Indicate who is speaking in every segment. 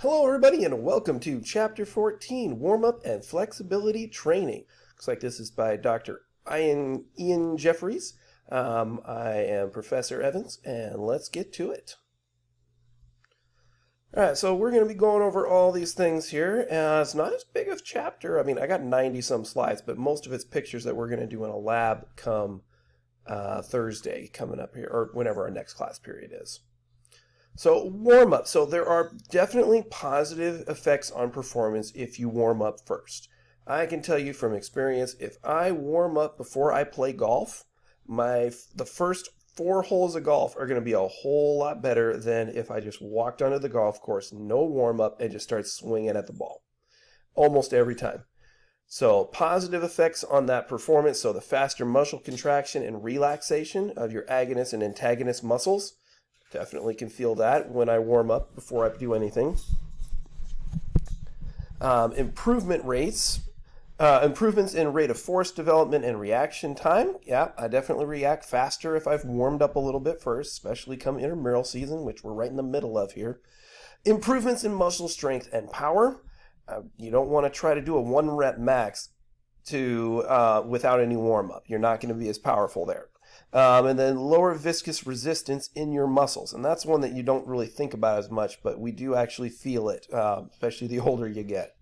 Speaker 1: Hello everybody and welcome to Chapter 14, Warm-Up and Flexibility Training. Looks like this is by Dr. Ian Jeffries. I am Professor Evans and let's get to it. Alright, so we're going to be going over all these things here. It's not as big of a chapter. I mean, I got 90 some slides, but most of it's pictures that we're going to do in a lab come Thursday coming up here, or whenever our next class period is. So warm up. So there are definitely positive effects on performance if you warm up first. I can tell you from experience, if I warm up before I play golf, the first 4 holes of golf are going to be a whole lot better than if I just walked onto the golf course, no warm up, and just started swinging at the ball. Almost every time. So positive effects on that performance. So the faster muscle contraction and relaxation of your agonist and antagonist muscles. Definitely can feel that when I warm up before I do anything. Improvements in rate of force development and reaction time. Yeah, I definitely react faster if I've warmed up a little bit first, especially come intramural season, which we're right in the middle of here. Improvements in muscle strength and power. You don't want to try to do a 1 rep max without any warm up. You're not going to be as powerful there. And then lower viscous resistance in your muscles. And that's one that you don't really think about as much, but we do actually feel it, especially the older you get.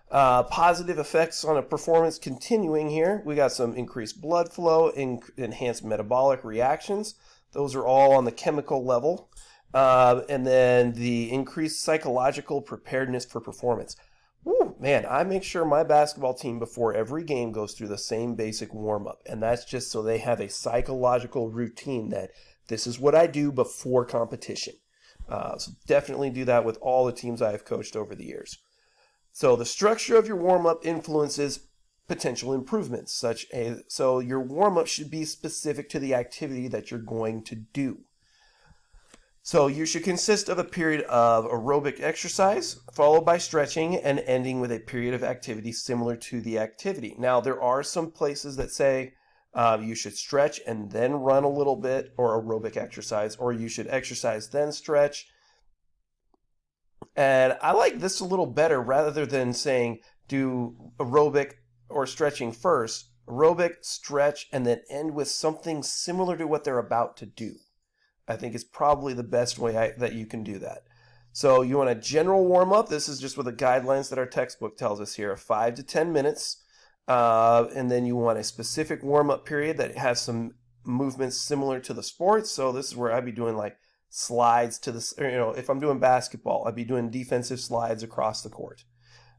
Speaker 1: Positive effects on a performance continuing here. We got some increased blood flow, enhanced metabolic reactions. Those are all on the chemical level. And then the increased psychological preparedness for performance. Woo, man, I make sure my basketball team before every game goes through the same basic warm-up. And that's just so they have a psychological routine that this is what I do before competition. So definitely do that with all the teams I have coached over the years. So the structure of your warm-up influences potential improvements. So your warm-up should be specific to the activity that you're going to do. So you should consist of a period of aerobic exercise, followed by stretching, and ending with a period of activity similar to the activity. Now, there are some places that say you should stretch and then run a little bit, or aerobic exercise, or you should exercise then stretch. And I like this a little better rather than saying do aerobic or stretching first. Aerobic, stretch, and then end with something similar to what they're about to do. I think is probably the best way that you can do that. So you want a general warm-up. This is just with the guidelines that our textbook tells us here, 5 to 10 minutes. And then you want a specific warm-up period that has some movements similar to the sports. So this is where I'd be doing like slides to the, if I'm doing basketball, I'd be doing defensive slides across the court.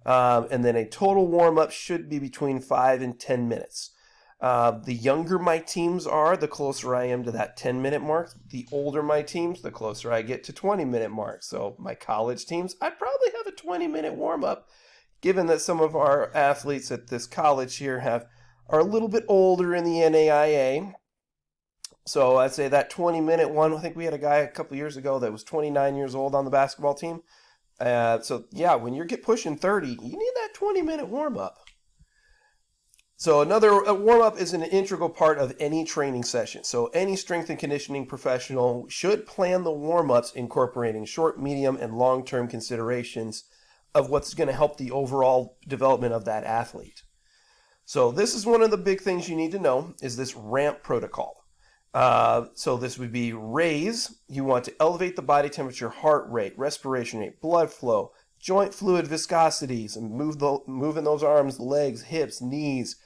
Speaker 1: And then a total warm-up should be between 5 and 10 minutes. The younger my teams are, the closer I am to that 10-minute mark. The older my teams, the closer I get to 20-minute mark. So my college teams, I'd probably have a 20-minute warm-up, given that some of our athletes at this college here are a little bit older in the NAIA. So I'd say that 20-minute one, I think we had a guy a couple years ago that was 29 years old on the basketball team. So yeah, when you get pushing 30, you need that 20-minute warm-up. So a warm-up is an integral part of any training session. So any strength and conditioning professional should plan the warm-ups incorporating short, medium, and long-term considerations of what's going to help the overall development of that athlete. So this is one of the big things you need to know is this RAMP protocol. So this would be raise. You want to elevate the body temperature, heart rate, respiration rate, blood flow, joint fluid viscosities, and moving those arms, legs, hips, knees.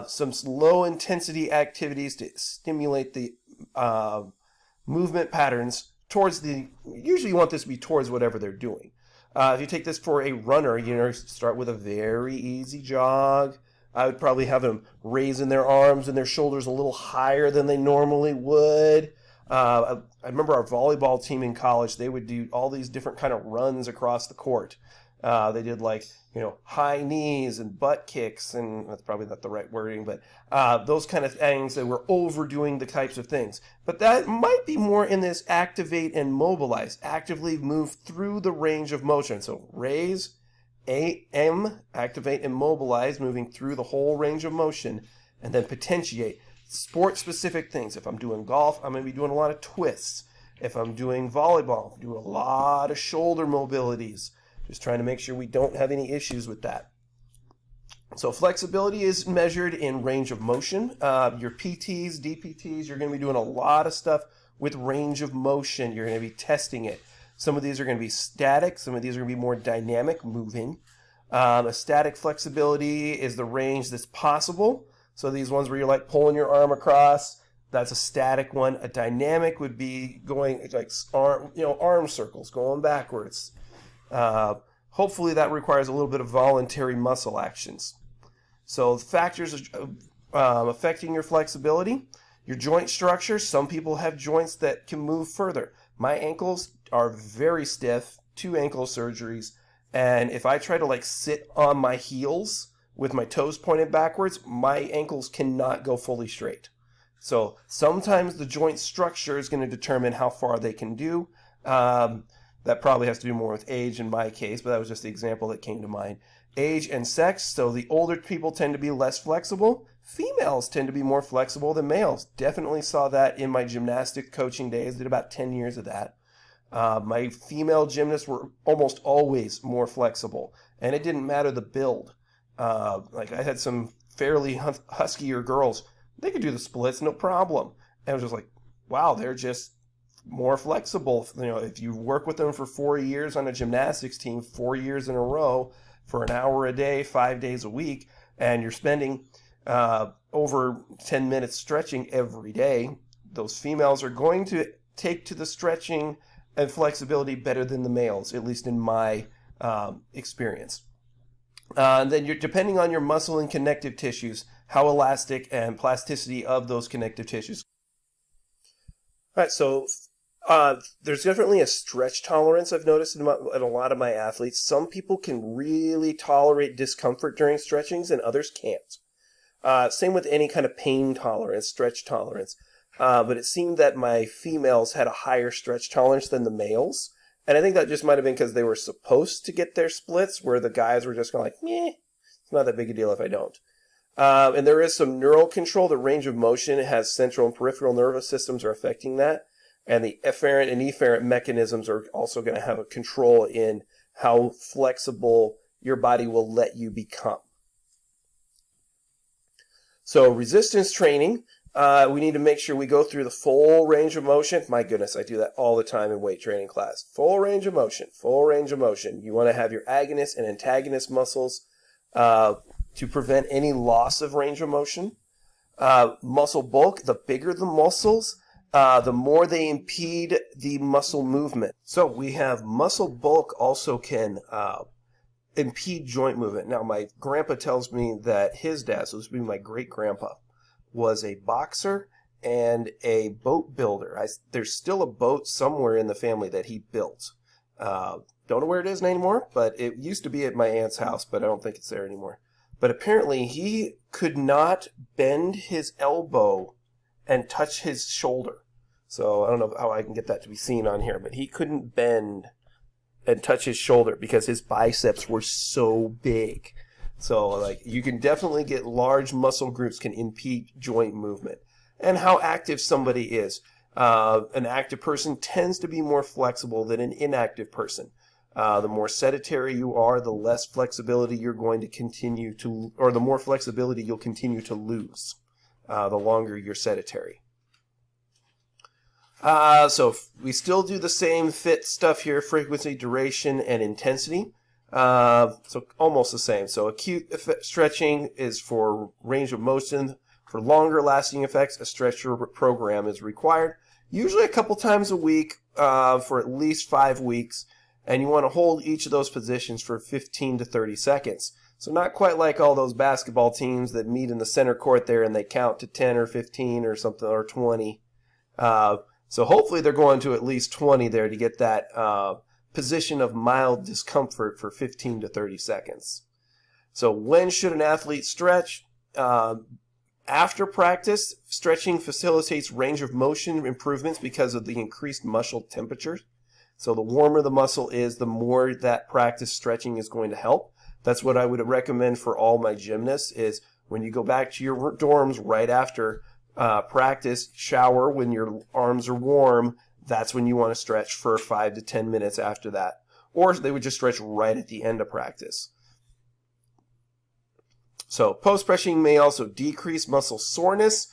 Speaker 1: Some low intensity activities to stimulate the movement patterns usually you want this to be towards whatever they're doing. If you take this for a runner, start with a very easy jog. I would probably have them raising their arms and their shoulders a little higher than they normally would. I remember our volleyball team in college, they would do all these different kind of runs across the court. They did high knees and butt kicks, and that's probably not the right wording, but those kind of things that were overdoing the types of things. But that might be more in this activate and mobilize, actively move through the range of motion. So raise, activate and mobilize, moving through the whole range of motion, and then potentiate, sport-specific things. If I'm doing golf, I'm going to be doing a lot of twists. If I'm doing volleyball, I'm doing a lot of shoulder mobilities. Just trying to make sure we don't have any issues with that. So flexibility is measured in range of motion. Your PTs, DPTs, you're going to be doing a lot of stuff with range of motion. You're going to be testing it. Some of these are going to be static. Some of these are going to be more dynamic, moving. A static flexibility is the range that's possible. So these ones where you're like pulling your arm across, that's a static one. A dynamic would be going like arm circles, going backwards. Hopefully that requires a little bit of voluntary muscle actions. So the factors affecting your flexibility, your joint structure. Some people have joints that can move further. My ankles are very stiff, 2 ankle surgeries, and if I try to like sit on my heels with my toes pointed backwards, my ankles cannot go fully straight. So sometimes the joint structure is going to determine how far they can do. That probably has to do more with age in my case, but that was just the example that came to mind. Age and sex, so the older people tend to be less flexible. Females tend to be more flexible than males. Definitely saw that in my gymnastic coaching days. Did about 10 years of that. My female gymnasts were almost always more flexible, and it didn't matter the build. Like I had some fairly huskier girls. They could do the splits, no problem. And I was just like, wow, they're just more flexible. You know, if you work with them for 4 years on a gymnastics team, 4 years in a row for an hour a day, 5 days a week, and you're spending over 10 minutes stretching every day, those females are going to take to the stretching and flexibility better than the males, at least in my experience. And then you're depending on your muscle and connective tissues, how elastic and plasticity of those connective tissues. All right, so there's definitely a stretch tolerance I've noticed in a lot of my athletes. Some people can really tolerate discomfort during stretchings and others can't. Same with any kind of pain tolerance, stretch tolerance. But it seemed that my females had a higher stretch tolerance than the males. And I think that just might have been because they were supposed to get their splits, where the guys were just kind of like, meh, it's not that big a deal if I don't. And there is some neural control. The range of motion has central and peripheral nervous systems are affecting that. And the efferent and efferent mechanisms are also going to have a control in how flexible your body will let you become. So resistance training, we need to make sure we go through the full range of motion. My goodness, I do that all the time in weight training class. Full range of motion, full range of motion. You want to have your agonist and antagonist muscles to prevent any loss of range of motion. Muscle bulk, the bigger the muscles, the more they impede the muscle movement. So we have muscle bulk also can impede joint movement. Now, my grandpa tells me that his dad, so this would be my great-grandpa, was a boxer and a boat builder. There's still a boat somewhere in the family that he built. Don't know where it is anymore, but it used to be at my aunt's house, but I don't think it's there anymore. But apparently he could not bend his elbow and touch his shoulder. So I don't know how I can get that to be seen on here, but he couldn't bend and touch his shoulder because his biceps were so big. So like you can definitely get large muscle groups can impede joint movement. And how active somebody is. An active person tends to be more flexible than an inactive person. The more sedentary you are, the less flexibility you're going to continue to, or the more flexibility you'll continue to lose the longer you're sedentary. So we still do the same fit stuff here, frequency, duration, and intensity. So almost the same. So acute stretching is for range of motion. For longer lasting effects, a stretcher program is required. Usually a couple times a week for at least 5 weeks. And you want to hold each of those positions for 15 to 30 seconds. So not quite like all those basketball teams that meet in the center court there and they count to 10 or 15 or something, or 20. So hopefully they're going to at least 20 there to get that position of mild discomfort for 15 to 30 seconds. So when should an athlete stretch? After practice, stretching facilitates range of motion improvements because of the increased muscle temperature. So the warmer the muscle is, the more that practice stretching is going to help. That's what I would recommend for all my gymnasts is when you go back to your dorms right after practice, shower when your arms are warm, that's when you want to stretch for 5 to 10 minutes after that. or they would just stretch right at the end of practice. So post-stretching may also decrease muscle soreness.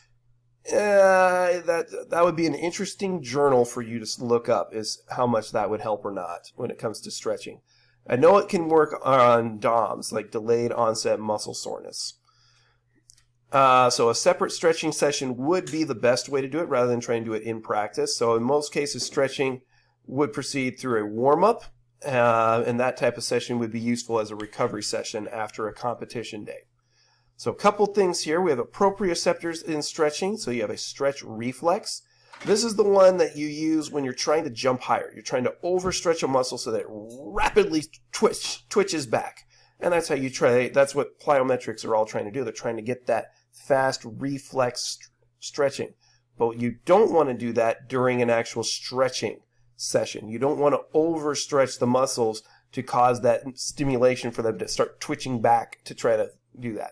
Speaker 1: That would be an interesting journal for you to look up, is how much that would help or not when it comes to stretching. I know it can work on DOMS, like delayed onset muscle soreness. So a separate stretching session would be the best way to do it rather than trying to do it in practice. So in most cases, stretching would proceed through a warm-up, and that type of session would be useful as a recovery session after a competition day. So a couple things here. We have proprioceptors in stretching. So you have a stretch reflex. This is the one that you use when you're trying to jump higher. You're trying to overstretch a muscle so that it rapidly twitches back. And that's how you try. That's what plyometrics are all trying to do. They're trying to get that fast reflex stretching. But you don't want to do that during an actual stretching session. You don't want to overstretch the muscles to cause that stimulation for them to start twitching back to try to do that.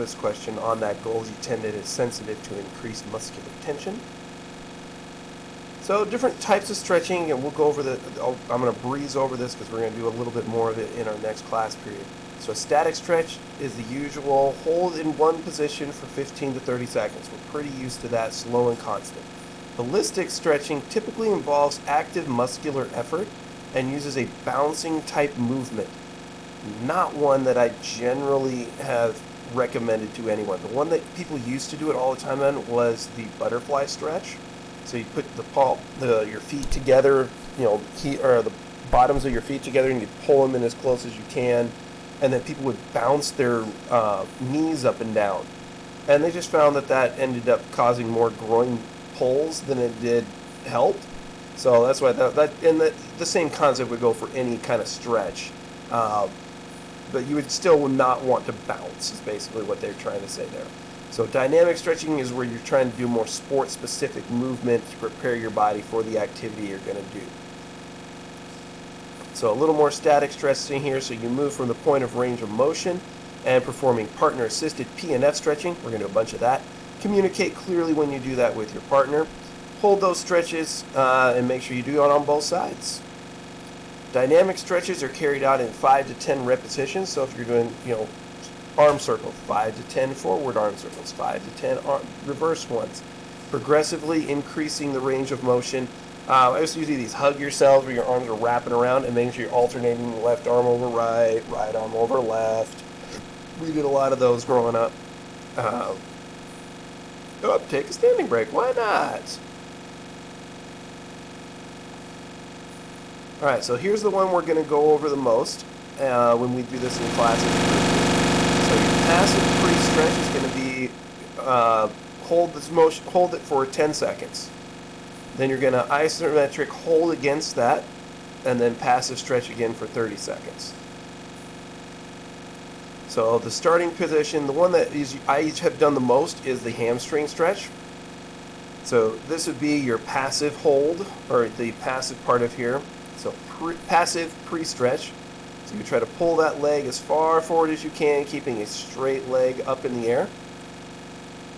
Speaker 1: this question on that Golgi tendon is sensitive to increased muscular tension. So different types of stretching, and we'll go over I'm going to breeze over this because we're going to do a little bit more of it in our next class period. So a static stretch is the usual hold in one position for 15 to 30 seconds. We're pretty used to that, slow and constant. Ballistic stretching typically involves active muscular effort and uses a bouncing type movement. Not one that I generally have recommended to anyone. The one that people used to do it all the time on was the butterfly stretch. So you put your feet together, or the bottoms of your feet together, and you pull them in as close as you can, and then people would bounce their knees up and down. And they just found that ended up causing more groin pulls than it did help. So that's why the same concept would go for any kind of stretch. But you would still not want to bounce, is basically what they're trying to say there. So dynamic stretching is where you're trying to do more sport-specific movement to prepare your body for the activity you're going to do. So a little more static stretching here, so you move from the point of range of motion and performing partner-assisted P&F stretching. We're going to do a bunch of that. Communicate clearly when you do that with your partner. Hold those stretches and make sure you do it on both sides. Dynamic stretches are carried out in 5 to 10 repetitions. So if you're doing, arm circles, 5 to 10 forward arm circles, 5 to 10 reverse ones, progressively increasing the range of motion. I used to use these hug yourselves where your arms are wrapping around and making sure you're alternating left arm over right, right arm over left. We did a lot of those growing up. Take a standing break. Why not? Alright, so here's the one we're going to go over the most when we do this in classes. So your passive pre-stretch is going to be hold it for 10 seconds. Then you're going to isometric hold against that, and then passive stretch again for 30 seconds. So the starting position, the one that I have done the most is the hamstring stretch. So this would be your passive hold, or the passive part of here. So passive pre-stretch. So you try to pull that leg as far forward as you can, keeping a straight leg up in the air.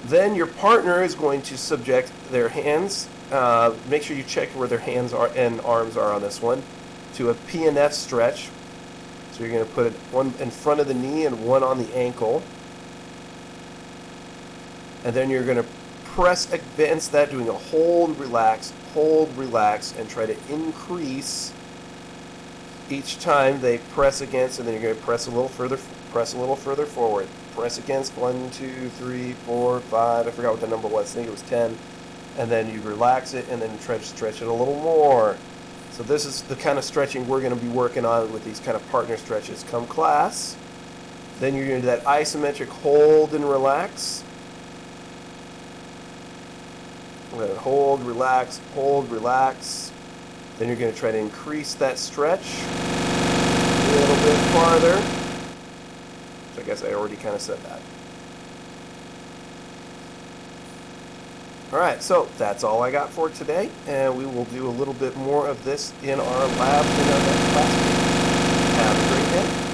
Speaker 1: Then your partner is going to subject their hands, make sure you check where their hands are and arms are on this one, to a P&F stretch. So you're going to put one in front of the knee and one on the ankle. And then you're going to press against that, doing a hold, relax, and try to increase each time they press against, and then you're going to press a little further forward. Press against 1, 2, 3, 4, 5. I forgot what the number was. I think it was 10. And then you relax it, and then try to stretch it a little more. So this is the kind of stretching we're going to be working on with these kind of partner stretches. Come class. Then you're going to do that isometric hold and relax. We're going to hold, relax. Then you're going to try to increase that stretch a little bit farther. Which I guess I already kind of said that. Alright, so that's all I got for today, and we will do a little bit more of this in our lab in our next class. Have a great day.